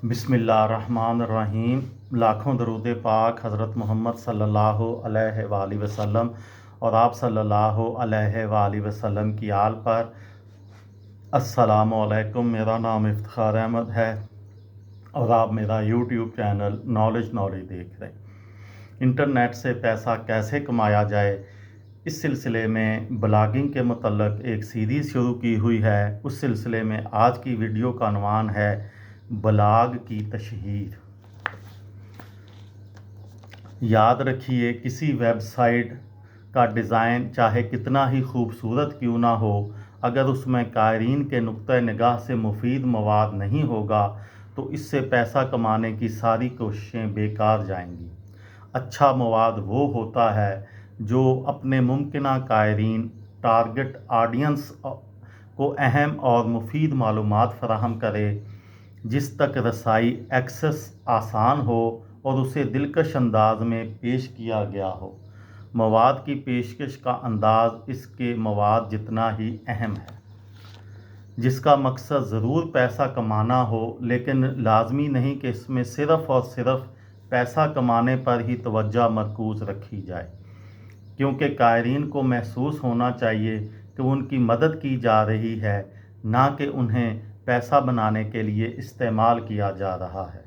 बिस्मिल्लाहिर्रहमानिर्रहीम। लाखों दरूद पाक हज़रत मोहम्मद सल्लल्लाहु अलैहि वालैहि वसल्लम और आप सल्लल्लाहु अलैहि वालैहि वसल्लम की आल पर। अस्सलामु अलैकुम। मेरा नाम इफ्तिखार अहमद है और आप मेरा यूट्यूब चैनल नॉलेज देख रहे हैं। इंटरनेट से पैसा कैसे कमाया जाए, इस सिलसिले में ब्लॉगिंग के मतलब एक सीरीज़ शुरू की हुई है। उस सिलसिले में आज की वीडियो का अनवान है ब्लॉग की तशहीर। याद रखिए, किसी वेबसाइट का डिज़ाइन चाहे कितना ही खूबसूरत क्यों ना हो, अगर उसमें कायरीन के नुक्ते निगाह से मुफीद मवाद नहीं होगा तो इससे पैसा कमाने की सारी कोशिशें बेकार जाएंगी। अच्छा मवाद वो होता है जो अपने मुमकिना कायरीन टारगेट ऑडियंस को अहम और मुफीद मालूमात फराहम करे, जिस तक रसाई एक्सेस आसान हो और उसे दिलकश अंदाज में पेश किया गया हो। मवाद की पेशकश का अंदाज इसके मवाद जितना ही अहम है। जिसका मकसद ज़रूर पैसा कमाना हो, लेकिन लाजमी नहीं कि इसमें सिर्फ़ और सिर्फ पैसा कमाने पर ही तवज्जो मरकूज़ रखी जाए, क्योंकि कायरीन को महसूस होना चाहिए कि उनकी मदद की जा रही है, ना कि उन्हें पैसा बनाने के लिए इस्तेमाल किया जा रहा है।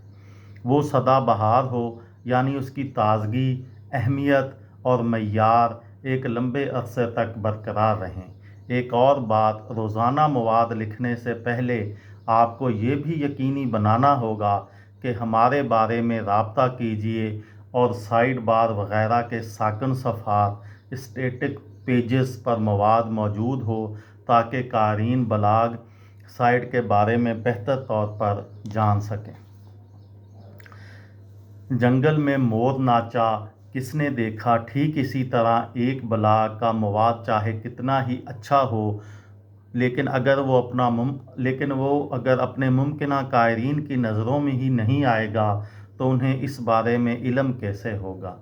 वो सदाबहार हो, यानी उसकी ताजगी, अहमियत और मय्यार एक लंबे अरसे तक बरकरार रहें। एक और बात, रोज़ाना मवाद लिखने से पहले आपको ये भी यकीनी बनाना होगा कि हमारे बारे में राब्ता कीजिए और साइड बार वगैरह के साकन सफ़ात, स्टैटिक पेजेस पर मवाद मौजूद हो, ताकि कारीन ब्लॉग साइट के बारे में बेहतर तौर पर जान सकें। जंगल में मोर नाचा किसने देखा, ठीक इसी तरह एक ब्लॉग का मवाद चाहे कितना ही अच्छा हो, लेकिन अगर वो अपने मुमकिना कायरीन की नज़रों में ही नहीं आएगा तो उन्हें इस बारे में इल्म कैसे होगा।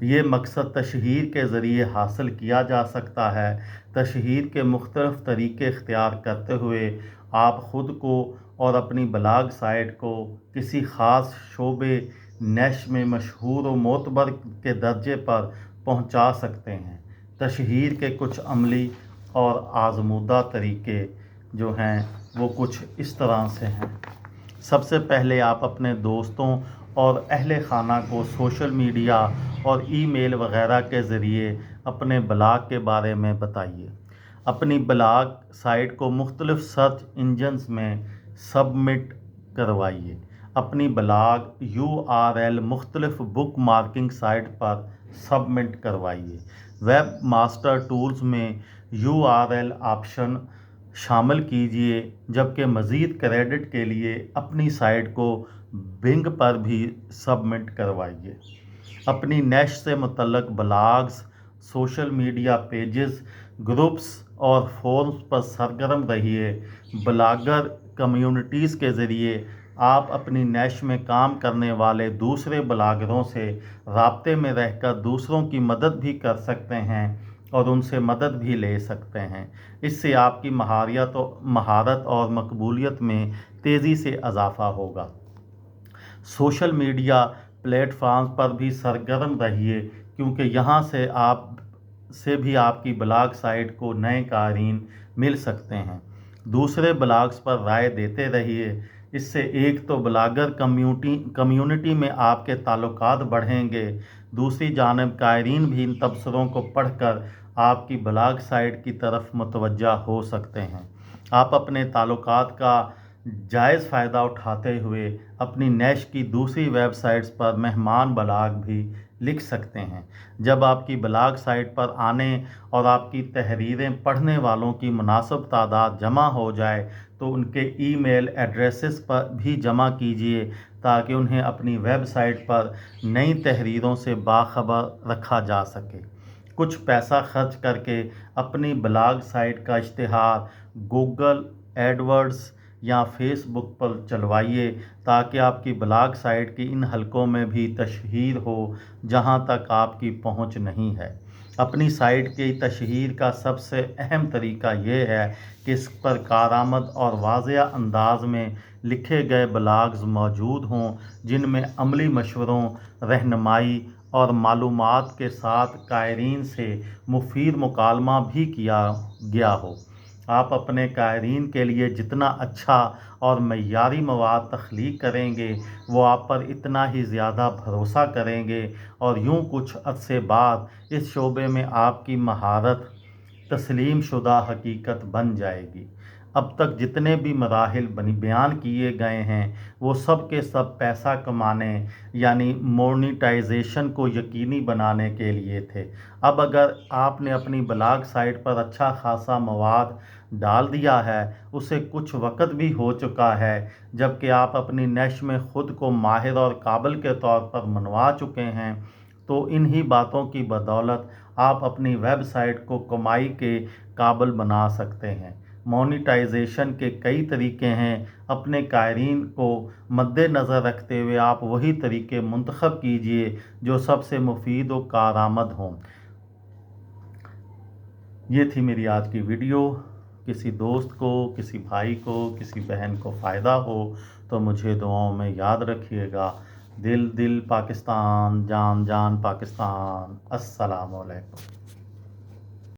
ये मकसद तशहीर के ज़रिए हासिल किया जा सकता है। तशहीर के मुख्तलिफ़ तरीक़े इख्तियार करते हुए आप ख़ुद को और अपनी ब्लॉग साइट को किसी ख़ास शोबे नश में मशहूर व मोतबर के दर्जे पर पहुंचा सकते हैं। तशहीर के कुछ अमली और आज़मूदा तरीक़े जो हैं वो कुछ इस तरह से हैं। सबसे पहले आप अपने दोस्तों और अहले खाना को सोशल मीडिया और ईमेल वगैरह के ज़रिए अपने ब्लॉग के बारे में बताइए। अपनी ब्लॉग साइट को मुख्तलिफ़ सर्च इंजन्स में सबमिट करवाइए। अपनी ब्लॉग URL मुख्तलिफ़ बुक मार्किंग साइट पर सबमिट करवाइए। वेब मास्टर टूल्स में URL ऑप्शन शामिल कीजिए, जबकि मज़ीद क्रेडिट के लिए अपनी साइट को बिंग पर भी सबमिट करवाइए। अपनी नश से मुतल्लक blogs, social media pages, groups और फोरम्स पर सरगर्म रहिए। ब्लॉगर कम्युनिटीज़ के ज़रिए आप अपनी नश में काम करने वाले दूसरे ब्लॉगरों से राब्ते में रहकर दूसरों की मदद भी कर सकते हैं और उनसे मदद भी ले सकते हैं। इससे आपकी महारत और मकबूलियत में तेज़ी से इजाफ़ा होगा। सोशल मीडिया प्लेटफॉर्म पर भी सरगर्म रहिए, क्योंकि यहाँ से भी आपकी ब्लॉग साइट को नए कारीन मिल सकते हैं। दूसरे ब्लॉग्स पर राय देते रहिए। इससे एक तो ब्लॉगर कम्युनिटी में आपके ताल्लुकात बढ़ेंगे, दूसरी जानब कारीन भी इन तबसरों को पढ़कर आपकी ब्लॉग साइट की तरफ मुतवज्जा हो सकते हैं। आप अपने ताल्लुकात का जायज़ फ़ायदा उठाते हुए अपनी नश की दूसरी वेबसाइट्स पर मेहमान ब्लॉग भी लिख सकते हैं। जब आपकी ब्लॉग साइट पर आने और आपकी तहरीरें पढ़ने वालों की मुनासिब तादाद जमा हो जाए तो उनके ईमेल एड्रेसेस पर भी जमा कीजिए, ताकि उन्हें अपनी वेबसाइट पर नई तहरीरों से बाखबर रखा जा सके। कुछ पैसा खर्च करके अपनी ब्लॉग साइट का इश्तिहार गूगल एडवर्ड्स या फेसबुक पर चलवाइए, ताकि आपकी ब्लॉग साइट की इन हलकों में भी तशहीर हो जहां तक आपकी पहुंच नहीं है। अपनी साइट की तशहीर का सबसे अहम तरीका ये है कि इस पर कारआमद और वाज़ेह अंदाज में लिखे गए ब्लॉग्स मौजूद हों जिनमें अमली मशवरों, रहनुमाई और मालूमात के साथ कायरीन से मुफीद मुकालमा भी किया गया हो। आप अपने कायरीन के लिए जितना अच्छा और मइयारी मवाद तख्लीक करेंगे वो आप पर इतना ही ज़्यादा भरोसा करेंगे और यूं कुछ अरसे बाद इस शोबे में आपकी महारत तस्लीम शुदा हकीकत बन जाएगी। अब तक जितने भी मराहिल बयान किए गए हैं वो सब के सब पैसा कमाने यानी मोनेटाइजेशन को यकीनी बनाने के लिए थे। अब अगर आपने अपनी ब्लॉग साइट पर अच्छा खासा मवाद डाल दिया है, उसे कुछ वक्त भी हो चुका है, जबकि आप अपनी नश्र में ख़ुद को माहिर और काबिल के तौर पर मनवा चुके हैं, तो इन्हीं बातों की बदौलत आप अपनी वेबसाइट को कमाई के काबिल बना सकते हैं। मोनेटाइजेशन के कई तरीके हैं। अपने कायरीन को मद्देनज़र रखते हुए आप वही तरीके मुंतखब कीजिए जो सबसे मुफीद व कारआमद हों। ये थी मेरी आज की वीडियो। किसी दोस्त को, किसी भाई को, किसी बहन को फ़ायदा हो तो मुझे दुआओं में याद रखिएगा। दिल दिल पाकिस्तान, जान जान पाकिस्तान। अस्सलाम वालेकुम।